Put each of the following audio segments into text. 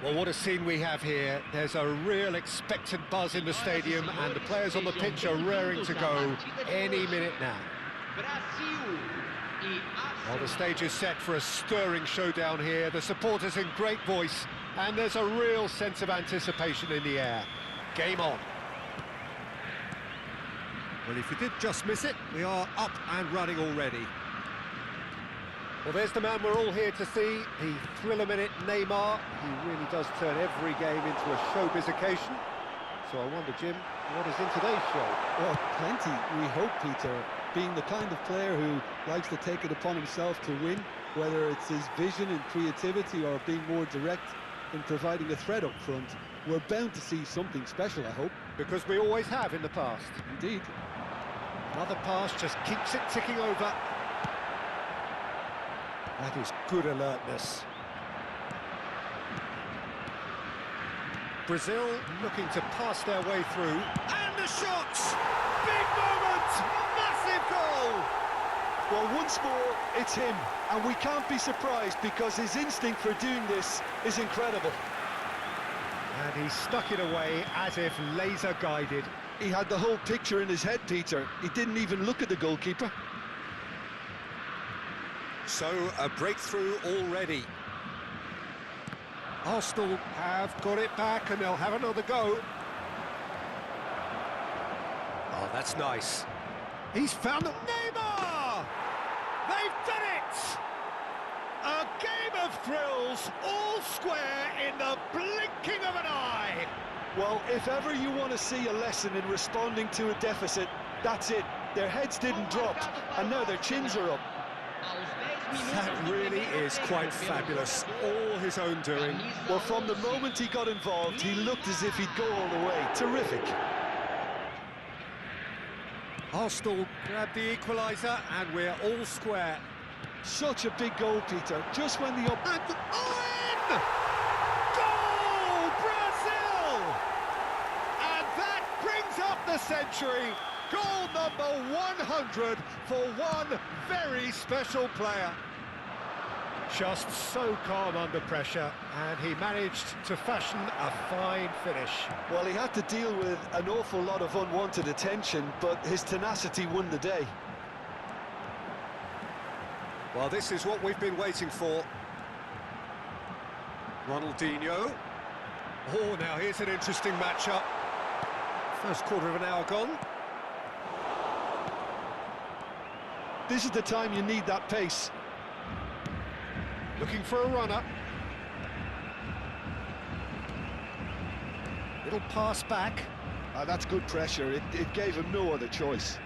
Well, what a scene we have here. There's a real expectant buzz in the stadium and the players on the pitch are raring to go any minute now. Well, the stage is set for a stirring showdown here. The supporters in great voice and there's a real sense of anticipation in the air. Game on. Well, if you did just miss it, we are up and running already. Well, there's the man we're all here to see, the thriller-minute Neymar. He really does turn every game into a showbiz occasion. So I wonder, Jim, what is in today's show? Well, plenty, we hope, Peter. Being the kind of player who likes to take it upon himself to win, whether it's his vision and creativity or being more direct in providing a threat up front, we're bound to see something special, I hope. Because we always have in the past. Indeed. Another pass just keeps it ticking over. That is good alertness. Brazil looking to pass their way through. And the shots! Big moment! Massive goal! Well, once more, it's him. And we can't be surprised because his instinct for doing this is incredible. And he stuck it away as if laser-guided. He had the whole picture in his head, Peter. He didn't even look at the goalkeeper. So, a breakthrough already. Arsenal have got it back and they'll have another go. Oh, that's nice. He's found them. Neymar! They've done it! A game of thrills, all square in the blinking of an eye. Well, if ever you want to see a lesson in responding to a deficit, that's it. Their heads didn't drop, and now their chins are up. That really is quite fabulous, all his own doing. Well, from the moment he got involved, he looked as if he'd go all the way. Terrific. Arsenal grab the equaliser, and we're all square. Such a big goal, Peter, just when the... And Owen! Goal, Brazil! And that brings up the century. Goal number 100 for one very special player. Just so calm under pressure, and he managed to fashion a fine finish. Well, he had to deal with an awful lot of unwanted attention, but his tenacity won the day. Well, this is what we've been waiting for. Ronaldinho. Oh, now here's an interesting matchup. First quarter of an hour gone. This is the time you need that pace. Looking for a runner. Little pass back. That's good pressure. It gave him no other choice.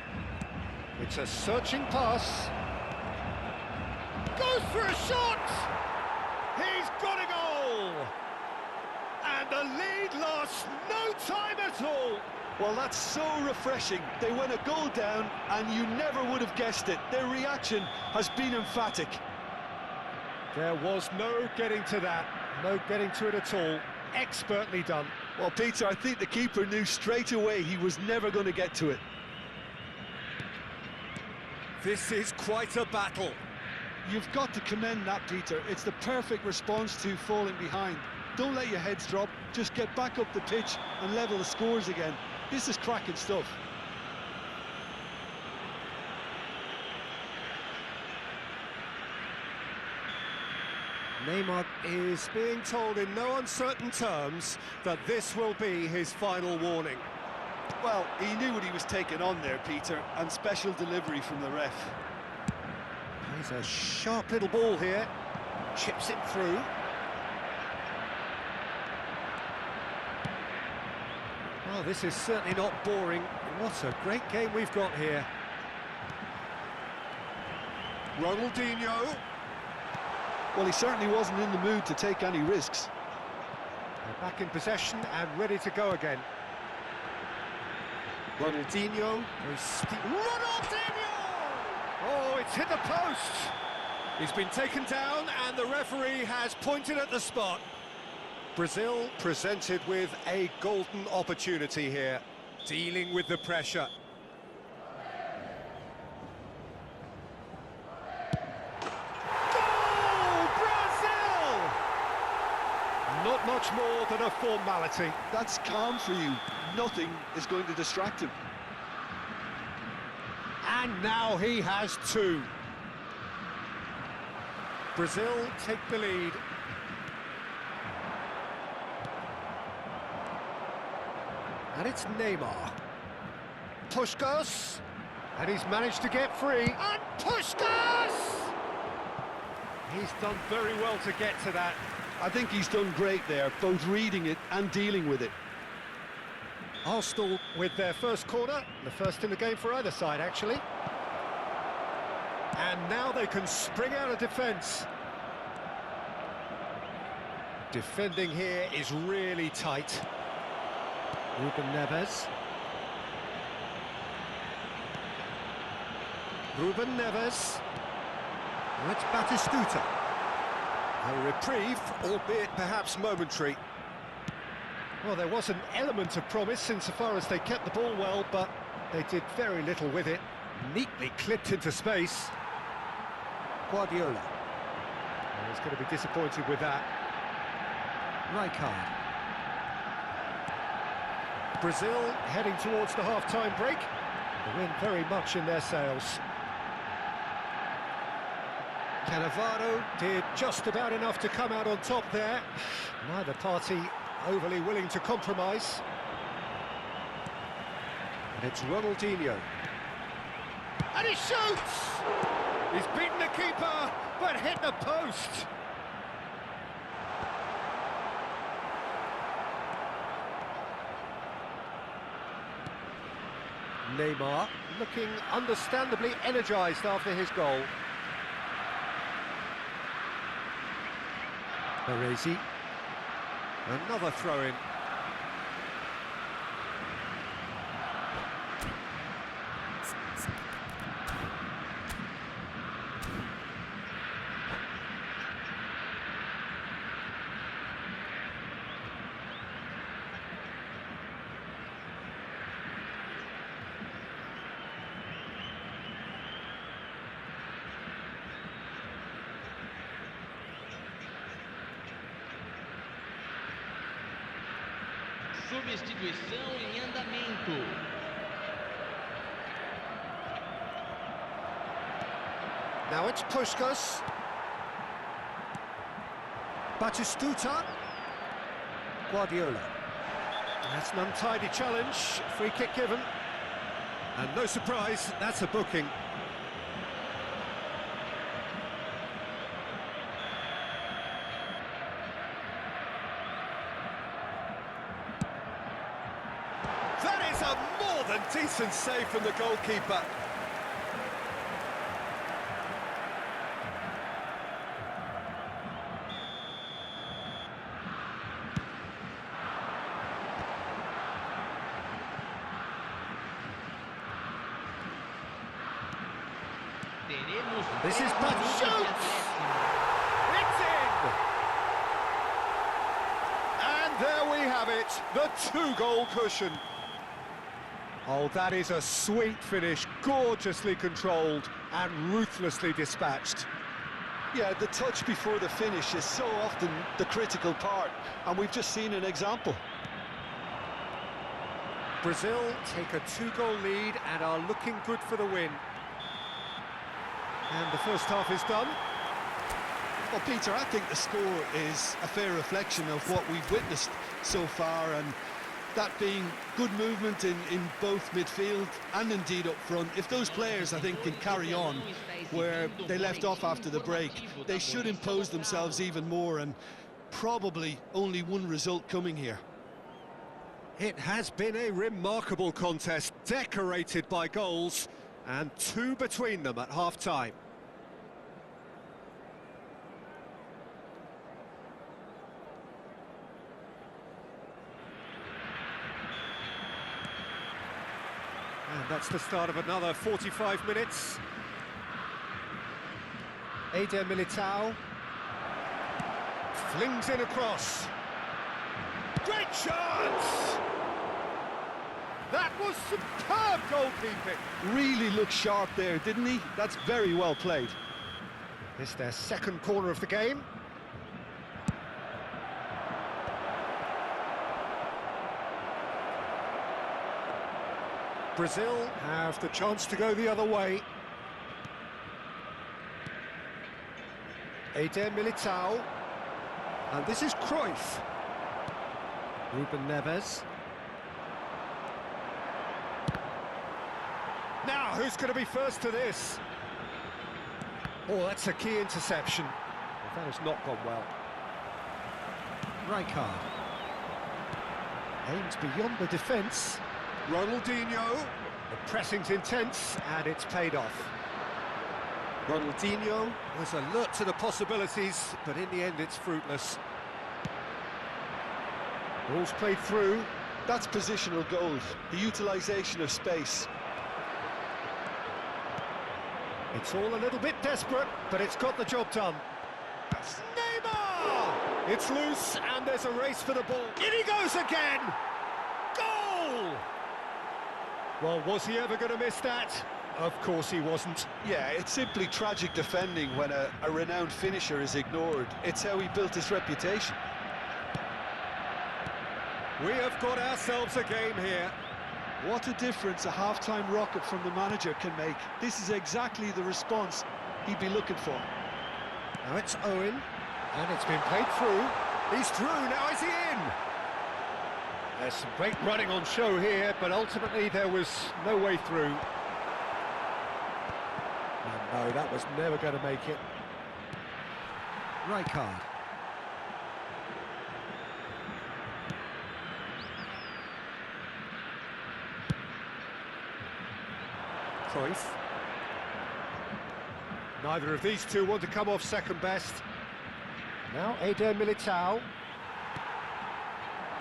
It's a searching pass. Goes for a shot! He's got a goal! And the lead lost no time at all. Well, that's so refreshing. They went a goal down, and you never would have guessed it. Their reaction has been emphatic. There was no getting to that, no getting to it at all. Expertly done. Well, Peter, I think the keeper knew straight away he was never going to get to it. This is quite a battle. You've got to commend that, Peter. It's the perfect response to falling behind. Don't let your heads drop, just get back up the pitch and level the scores again. This is cracking stuff. Neymar is being told in no uncertain terms that this will be his final warning. Well, he knew what he was taking on there, Peter, and special delivery from the ref. There's a sharp little ball here. Chips it through. Well, this is certainly not boring. What a great game we've got here. Ronaldinho. Well, he certainly wasn't in the mood to take any risks. They're back in possession and ready to go again. Ronaldinho. Ronaldinho! Oh, it's hit the post! He's been taken down and the referee has pointed at the spot. Brazil presented with a golden opportunity here, dealing with the pressure. Goal, Brazil! not much more than a formality. That's calm for you. Nothing is going to distract him. And now he has two. Brazil take the lead. And it's Neymar. Puskas. And he's managed to get free. And Puskas! He's done very well to get to that. I think he's done great there, both reading it and dealing with it. Arsenal with their first corner, the first in the game for either side, actually. And now they can spring out of defence. Defending here is really tight. Ruben Neves. Ruben Neves. Now it's Batistuta. A reprieve, albeit perhaps momentary. Well, there was an element of promise insofar as they kept the ball well, but they did very little with it. Neatly clipped into space. Guardiola. Well, he's going to be disappointed with that. Rijkaard. Brazil heading towards the half-time break. The wind very much in their sails. Cannavaro did just about enough to come out on top there. Neither party overly willing to compromise. And it's Ronaldinho. And he shoots! He's beaten the keeper, but hit the post. Neymar looking understandably energised after his goal. Baresi. Another throw-in. Substituição em andamento. Now it's Puskas. Batistuta. Guardiola. That's an untidy challenge. Free kick given. And no surprise, that's a booking. That is a more than decent save from the goalkeeper. This is but shoots! It's in! And there we have it, the two-goal cushion. Oh, that is a sweet finish, gorgeously controlled and ruthlessly dispatched. Yeah, the touch before the finish is so often the critical part, and we've just seen an example. Brazil take a two-goal lead and are looking good for the win. And the first half is done. Well, Peter, I think the score is a fair reflection of what we've witnessed so far, and that being good movement in both midfield and indeed up front. If those players, I think, can carry on where they left off after the break, they should impose themselves even more, and probably only one result coming here. It has been a remarkable contest, decorated by goals, and two between them at half-time. And that's the start of another 45 minutes. Eder Militao flings in across. Great chance! That was superb goalkeeping. Really looked sharp there, didn't he? That's very well played. It's their second corner of the game. Brazil have the chance to go the other way. Eder Militao. And this is Cruyff. Ruben Neves. Now, who's going to be first to this? Oh, that's a key interception. Well, that has not gone well. Rijkaard. Aims beyond the defence. Ronaldinho. The pressing's intense, and it's paid off. Ronaldinho was alert to the possibilities, but in the end it's fruitless. Ball's played through. That's positional goals, the utilisation of space. It's all a little bit desperate, but it's got the job done. That's Neymar! It's loose, and there's a race for the ball. In he goes again! Goal! Well, was he ever going to miss that? Of course he wasn't. Yeah, it's simply tragic defending when a renowned finisher is ignored. It's how he built his reputation. We have got ourselves a game here. What a difference a half-time rocket from the manager can make. This is exactly the response he'd be looking for. Now it's Owen, and it's been played through. He's through, now is he in? There's some great running on show here, but ultimately there was no way through. And no, that was never going to make it. Rijkaard. Cruyff. Neither of these two want to come off second best. Now Eder Militao.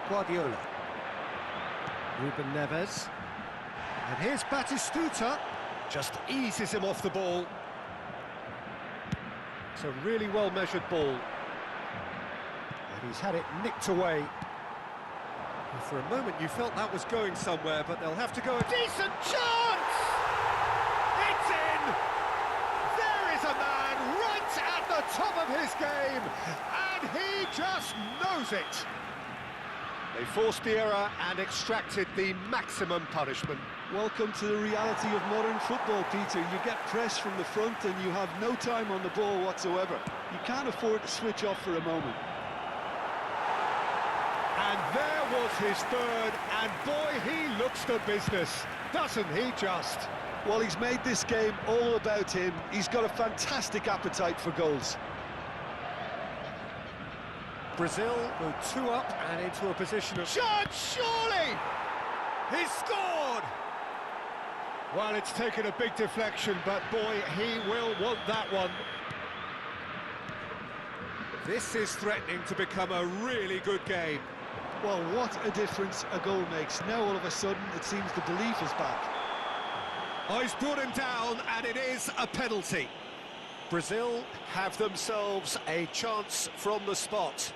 Guardiola. Ruben Neves. And here's Batistuta. Just eases him off the ball. It's a really well-measured ball. And he's had it nicked away. And for a moment you felt that was going somewhere, but they'll have to go a decent chance! It's in! There is a man right at the top of his game, and he just knows it. They forced the error and extracted the maximum punishment. Welcome to the reality of modern football, Peter. You get pressed from the front and you have no time on the ball whatsoever. You can't afford to switch off for a moment. And there was his third, and boy, he looks the business, doesn't he just? Well, he's made this game all about him. He's got a fantastic appetite for goals. Brazil go 2 up and into a position of... Shot, surely! He's scored! Well, it's taken a big deflection, but boy, he will want that one. This is threatening to become a really good game. Well, what a difference a goal makes. Now, all of a sudden, it seems the belief is back. Oh, he's brought him down, and it is a penalty. Brazil have themselves a chance from the spot.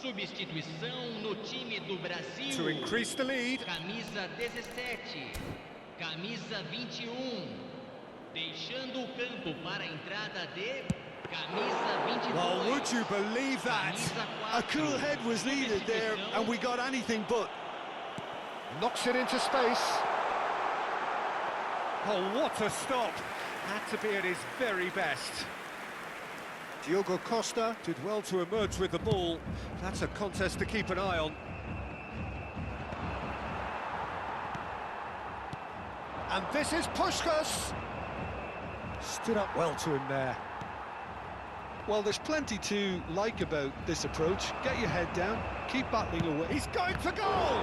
Substituição no time do Brasil. To increase the lead. Camisa 17, camisa 21. Deixando o campo para a entrada de camisa 22. Well, would you believe that? A cool head was needed there, and we got anything but. Knocks it into space. Oh, what a stop! Had to be at his very best. Diogo Costa did well to emerge with the ball. That's a contest to keep an eye on. And this is Puskás. Stood up well to him there. Well, there's plenty to like about this approach. Get your head down, keep battling away. He's going for goal!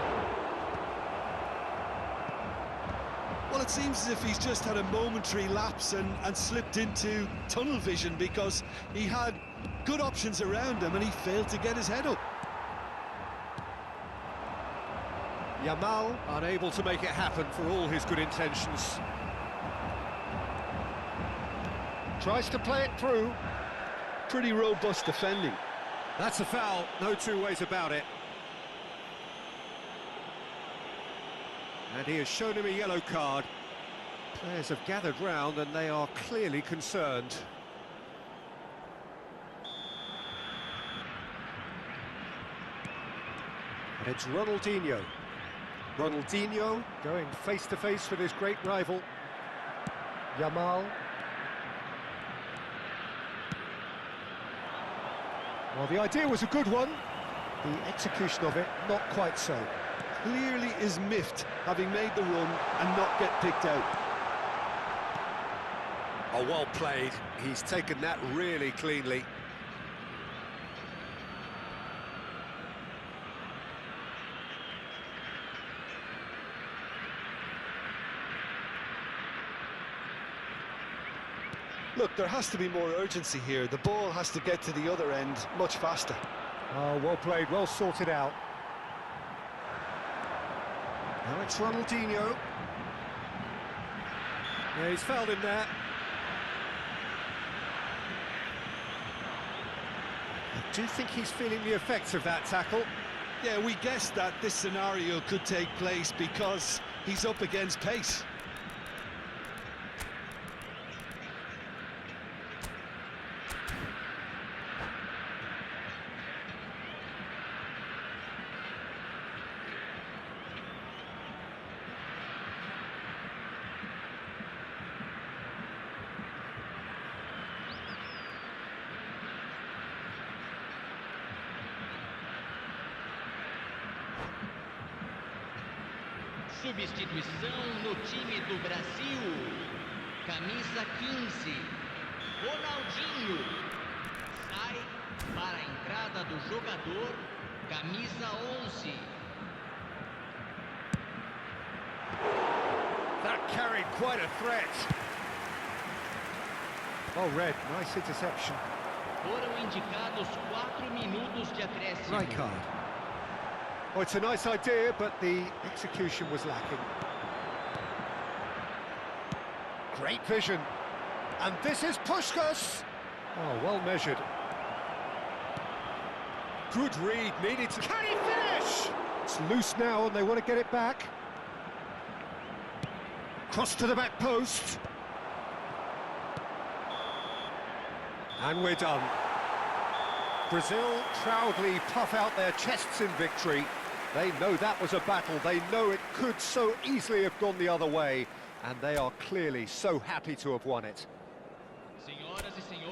Well, it seems as if he's just had a momentary lapse and slipped into tunnel vision, because he had good options around him and he failed to get his head up. Yamal unable to make it happen for all his good intentions. Tries to play it through. Pretty robust defending. That's a foul, no two ways about it. And he has shown him a yellow card. Players have gathered round and they are clearly concerned. And it's Ronaldinho. Ronaldinho going face-to-face with his great rival. Yamal. Well, the idea was a good one. The execution of it, not quite so. Clearly is miffed, having made the run and not get picked out. Oh, well played. He's taken that really cleanly. Look, there has to be more urgency here. The ball has to get to the other end much faster. Oh, well played, well sorted out. Now it's Ronaldinho. Yeah, he's fouled him there. I do think he's feeling the effects of that tackle. Yeah, we guessed that this scenario could take place because he's up against pace. Substituição no time do Brasil. Camisa 15. Ronaldinho. Sai para a entrada do jogador. Camisa 11. That carried quite a threat. Oh, red, nice interception. Foram indicados 4 minutos de acréscimo. Right card. Oh, it's a nice idea, but the execution was lacking. Great vision. And this is Puskás. Oh, well measured. Good read, needed to... Can he finish? It's loose now and they want to get it back. Cross to the back post. And we're done. Brazil proudly puff out their chests in victory. They know that was a battle. They know it could so easily have gone the other way. And they are clearly so happy to have won it.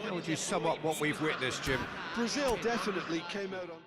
How would you sum up what we've witnessed, Jim? Brazil definitely came out on...